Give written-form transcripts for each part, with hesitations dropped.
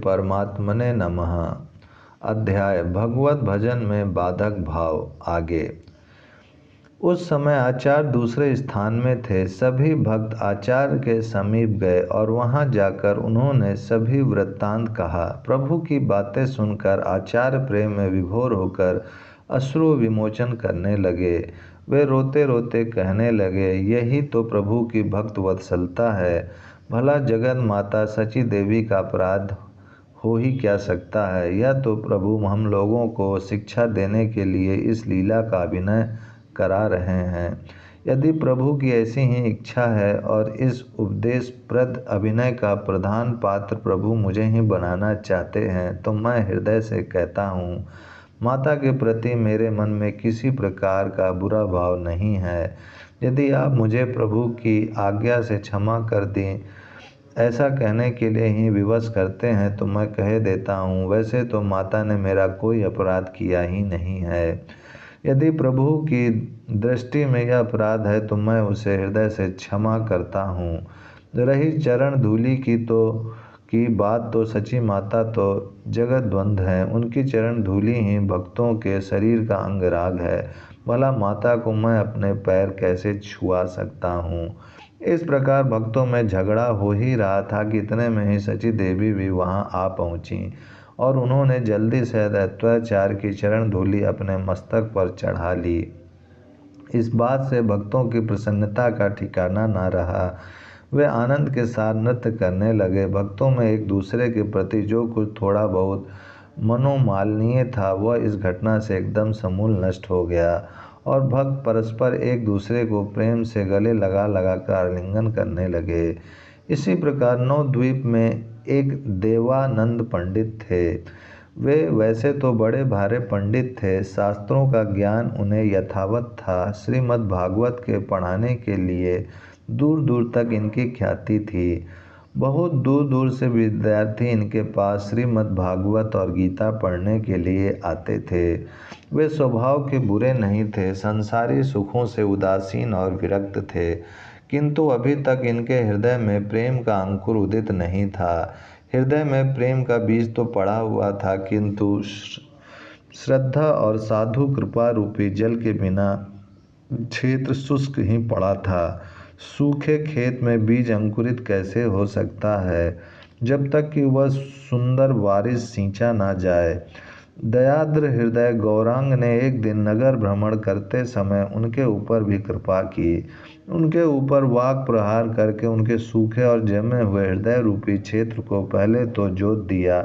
परमात्मने नमः। अध्याय भगवत भजन में बाधक भाव। आगे। उस समय आचार्य दूसरे स्थान में थे। सभी भक्त आचार्य के समीप गए और वहां जाकर उन्होंने सभी वृत्तांत कहा। प्रभु की बातें सुनकर आचार्य प्रेम में विभोर होकर अश्रु विमोचन करने लगे। वे रोते रोते कहने लगे, यही तो प्रभु की भक्त वत्सलता है। भला जगत माता सची देवी का अपराध हो ही क्या सकता है। यह तो प्रभु हम लोगों को शिक्षा देने के लिए इस लीला का अभिनय करा रहे हैं। यदि प्रभु की ऐसी ही इच्छा है और इस उपदेशप्रद अभिनय का प्रधान पात्र प्रभु मुझे ही बनाना चाहते हैं, तो मैं हृदय से कहता हूँ, माता के प्रति मेरे मन में किसी प्रकार का बुरा भाव नहीं है। यदि आप मुझे प्रभु की आज्ञा से क्षमा कर दें, ऐसा कहने के लिए ही विवश करते हैं, तो मैं कह देता हूँ, वैसे तो माता ने मेरा कोई अपराध किया ही नहीं है। यदि प्रभु की दृष्टि में यह अपराध है, तो मैं उसे हृदय से क्षमा करता हूँ। रही चरण धूलि की बात, तो सची माता तो जगत द्वंद है। उनकी चरण धूलि ही भक्तों के शरीर का अंगराग है। भला माता को मैं अपने पैर कैसे छुआ सकता हूँ। इस प्रकार भक्तों में झगड़ा हो ही रहा था कि इतने में ही सची देवी भी वहाँ आ पहुँची और उन्होंने जल्दी से दैत्याचार्य की चरण धूलि अपने मस्तक पर चढ़ा ली। इस बात से भक्तों की प्रसन्नता का ठिकाना न रहा। वे आनंद के साथ नृत्य करने लगे। भक्तों में एक दूसरे के प्रति जो कुछ थोड़ा बहुत मनोमालिन्य था, वह इस घटना से एकदम समूल नष्ट हो गया और भक्त परस्पर एक दूसरे को प्रेम से गले लगा लगा कर आलिंगन करने लगे। इसी प्रकार नवद्वीप में एक देवानंद पंडित थे। वे वैसे तो बड़े भारे पंडित थे। शास्त्रों का ज्ञान उन्हें यथावत था। श्रीमद् भागवत के पढ़ाने के लिए दूर दूर तक इनकी ख्याति थी। बहुत दूर दूर से विद्यार्थी इनके पास श्रीमद् भागवत और गीता पढ़ने के लिए आते थे। वे स्वभाव के बुरे नहीं थे, संसारी सुखों से उदासीन और विरक्त थे, किंतु अभी तक इनके हृदय में प्रेम का अंकुर उदित नहीं था। हृदय में प्रेम का बीज तो पड़ा हुआ था, किंतु श्रद्धा और साधु कृपा रूपी जल के बिना क्षेत्र शुष्क ही पड़ा था। सूखे खेत में बीज अंकुरित कैसे हो सकता है, जब तक कि वह सुंदर बारिश सींचा ना जाए। दयाद्र हृदय गौरांग ने एक दिन नगर भ्रमण करते समय उनके ऊपर भी कृपा की। उनके ऊपर वाक प्रहार करके उनके सूखे और जमे हुए हृदय रूपी क्षेत्र को पहले तो जोत दिया,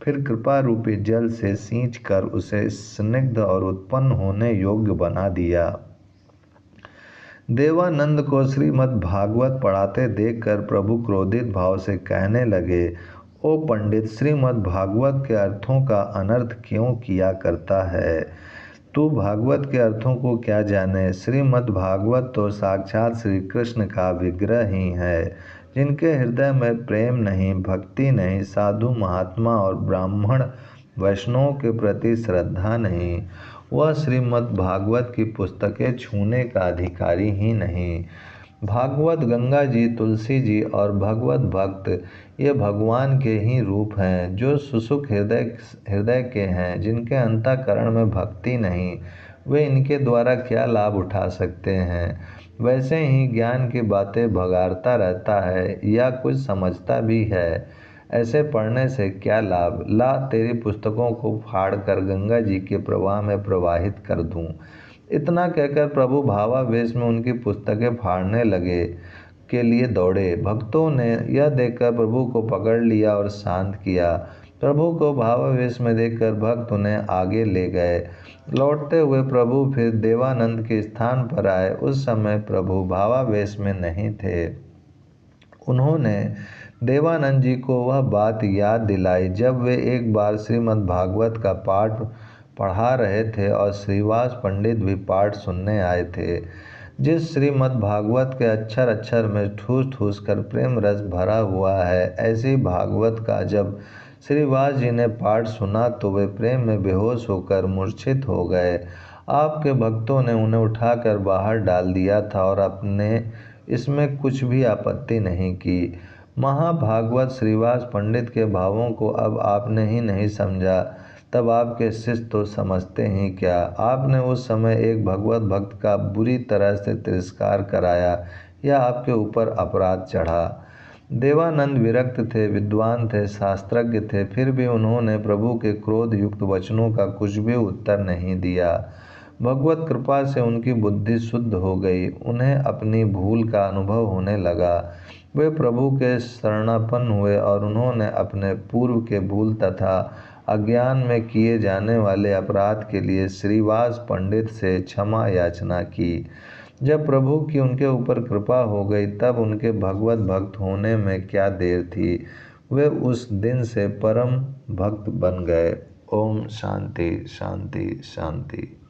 फिर कृपा रूपी जल से सींच कर उसे स्निग्ध और उत्पन्न होने योग्य बना दिया। देवानंद को श्रीमद् भागवत पढ़ाते देखकर प्रभु क्रोधित भाव से कहने लगे, ओ पंडित, श्रीमद् भागवत के अर्थों का अनर्थ क्यों किया करता है। तू भागवत के अर्थों को क्या जाने। श्रीमद् भागवत तो साक्षात श्री कृष्ण का विग्रह ही है। जिनके हृदय में प्रेम नहीं, भक्ति नहीं, साधु महात्मा और ब्राह्मण वैष्णव के प्रति श्रद्धा नहीं, वह श्रीमद् भागवत की पुस्तकें छूने का अधिकारी ही नहीं। भागवत गंगा जी, तुलसी जी और भगवत भक्त ये भगवान के ही रूप हैं, जो सुसुख हृदय के हैं। जिनके अंतःकरण में भक्ति नहीं, वे इनके द्वारा क्या लाभ उठा सकते हैं। वैसे ही ज्ञान की बातें भगाड़ता रहता है या कुछ समझता भी है, ऐसे पढ़ने से क्या लाभ। ला तेरी पुस्तकों को फाड़ कर गंगा जी के प्रवाह में प्रवाहित कर दूं। इतना कहकर प्रभु भावावेश में उनकी पुस्तकें फाड़ने लगे के लिए दौड़े। भक्तों ने यह देखकर प्रभु को पकड़ लिया और शांत किया। प्रभु को भावावेश में देखकर भक्त उन्हें आगे ले गए। लौटते हुए प्रभु फिर देवानंद के स्थान पर आए। उस समय प्रभु भावावेश में नहीं थे। उन्होंने देवानंद जी को वह बात याद दिलाई जब वे एक बार श्रीमद् भागवत का पाठ पढ़ा रहे थे और श्रीवास पंडित भी पाठ सुनने आए थे। जिस श्रीमद् भागवत के अक्षर अक्षर में ठूस ठूस कर प्रेम रस भरा हुआ है, ऐसी भागवत का जब श्रीवास जी ने पाठ सुना तो वे प्रेम में बेहोश होकर मूर्छित हो गए। आपके भक्तों ने उन्हें उठाकर बाहर डाल दिया था और अपने इसमें कुछ भी आपत्ति नहीं की। महाभागवत श्रीवास पंडित के भावों को अब आपने ही नहीं समझा, तब आपके शिष्य तो समझते ही क्या। आपने उस समय एक भगवत भक्त का बुरी तरह से तिरस्कार कराया, यह आपके ऊपर अपराध चढ़ा। देवानंद विरक्त थे, विद्वान थे, शास्त्रज्ञ थे, फिर भी उन्होंने प्रभु के क्रोध युक्त वचनों का कुछ भी उत्तर नहीं दिया। भगवत कृपा से उनकी बुद्धि शुद्ध हो गई, उन्हें अपनी भूल का अनुभव होने लगा। वे प्रभु के शरणापन्न हुए और उन्होंने अपने पूर्व के भूल तथा अज्ञान में किए जाने वाले अपराध के लिए श्रीवास पंडित से क्षमा याचना की। जब प्रभु की उनके ऊपर कृपा हो गई, तब उनके भगवत भक्त होने में क्या देर थी। वे उस दिन से परम भक्त बन गए। ओम शांति शांति शांति।